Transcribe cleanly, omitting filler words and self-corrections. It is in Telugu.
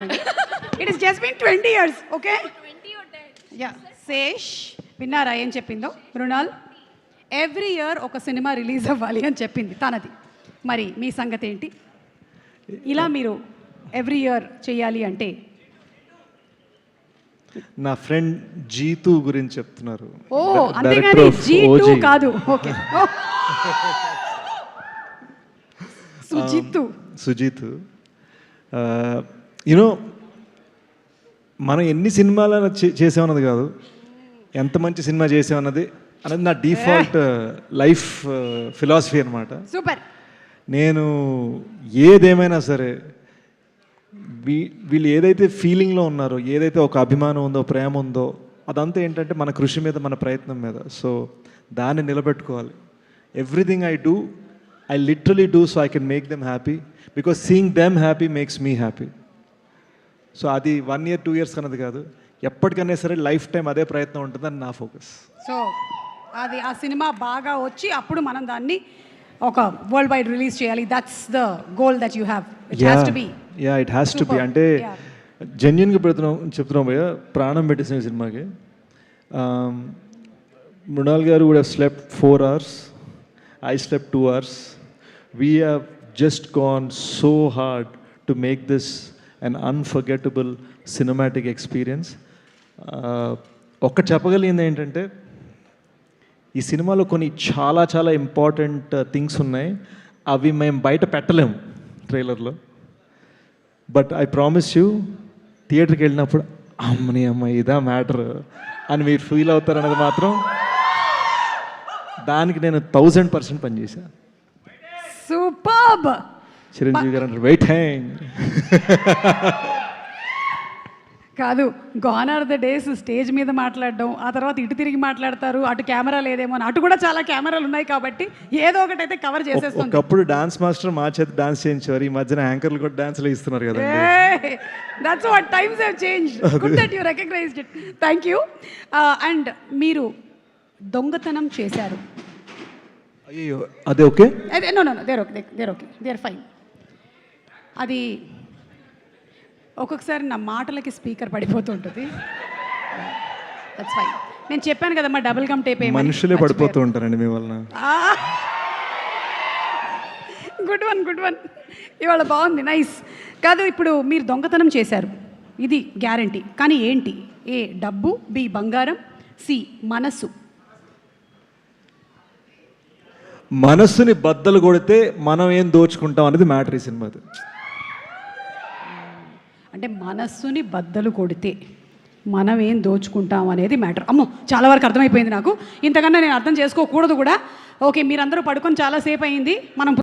It has just been 20 years, okay? 20 or 10. Yeah. Sesh విన్నారా ఏం చెప్పిందో మృణాల్ ఎవ్రీ ఇయర్ ఒక సినిమా రిలీజ్ అవ్వాలి అని చెప్పింది తనది. మరి మీ సంగతి ఏంటి? ఇలా మీరు ఎవ్రీ ఇయర్ చేయాలి అంటే నా ఫ్రెండ్ జీతు గురించి చెప్తున్నారు. ఓ అంతేగాని G2 కాదు. ఓకే. సుజిత్ యూనో మనం ఎన్ని సినిమాలు చేసామన్నది కాదు, ఎంత మంచి సినిమా చేసామన్నది అనేది నా డిఫాల్ట్ లైఫ్ ఫిలాసఫీ అనమాట. సూపర్. నేను ఏదేమైనా సరే వీళ్ళు ఏదైతే ఫీలింగ్లో ఉన్నారో, ఏదైతే ఒక అభిమానం ఉందో, ప్రేమ ఉందో, అదంతా ఏంటంటే మన కృషి మీద, మన ప్రయత్నం మీద. సో దాన్ని నిలబెట్టుకోవాలి. Everything I do, I literally do so I can make them happy, because seeing them happy makes me happy. So అది 1 year 2 years అన్నది కాదు, ఎప్పటికైనా సరే లైఫ్ టైం అదే ప్రయత్నం ఉంటుందని నా ఫోకస్. సో అది ఆ సినిమా బాగా వచ్చి అప్పుడు మనం దాన్ని ఒక వరల్డ్ వైడ్ రిలీజ్ చేయాలి. That's the goal that you have. It has to be. Yeah it has to be. అంటే జెన్యున్గా చెప్తున్నాం భయ్య, ప్రాణం పెట్టేసిన సినిమాకి. మృణాల్ గారు would have slept 4 hours, I slept 2 hours. We have just gone so hard to make this an unforgettable cinematic experience. ఒక్క చెప్పగలిగింది ఏంటంటే, ఈ సినిమాలో కొన్ని చాలా చాలా ఇంపార్టెంట్ థింగ్స్ ఉన్నాయి. అవి మేము బయట పెట్టలేము ట్రైలర్లో. బట్ ఐ ప్రామిస్ యూ, థియేటర్కి వెళ్ళినప్పుడు అమ్మ ఇదా మ్యాటర్ అని మీరు ఫీల్ అవుతారు అనేది మాత్రం, దానికి నేను 1000% పనిచేశాను. సూపర్బ్. చిరంజీవి గారు అంటే వెయిటింగ్ కాదు, gone are the days stage మీద మాట్లాడడం, ఆ తర్వాత ఇటు తిరిగి మాట్లాడతారు, అటు కెమెరా లేదేమో అని. అటు కూడా చాలా కెమెరాలు ఉన్నాయి కాబట్టి ఏదో ఒకటి అయితే కవర్ చేసేస్తుంది. ఒకప్పుడు డాన్స్ మాస్టర్ మా చేత డాన్స్ చేయించేవారు, ఈ మధ్యన యాంకర్లు కూడా డాన్స్లు ఇస్తున్నారు కదా. That's what times have changed. Good that you recognised it. Thank you. And మీరు దొంగతనం చేశారు. అయ్యో అదే okay. No there okay, there fine. అది ఒక్కొక్కసారి నా మాటలకి స్పీకర్ పడిపోతుంటుంది. That's fine. నేను చెప్పాను కదా మా డబుల్ గమ్ టేప్ మనుషులే పడిపోతూ ఉంటారండి మీ వలన. Good one. ఇవాళ బాగుంది, నైస్. కాదు, ఇప్పుడు మీరు దొంగతనం చేశారు, ఇది గ్యారంటీ. కానీ ఏంటి? ఏ డబ్బు, బి బంగారం, సి మనస్సు. మనస్సుని బద్దలు కొడితే మనం ఏం దోచుకుంటాం అనేది మ్యాటర్ ఈ సినిమాది. అంటే మనస్సుని బద్దలు కొడితే మనం ఏం దోచుకుంటాం అనేది మ్యాటర్. అమ్మో, చాలా వరకు అర్థమైపోయింది నాకు. ఇంతకన్నా నేను అర్థం చేసుకోకూడదు కూడా. ఓకే, మీరందరూ పడుకొని చాలాసేపు అయింది. మనం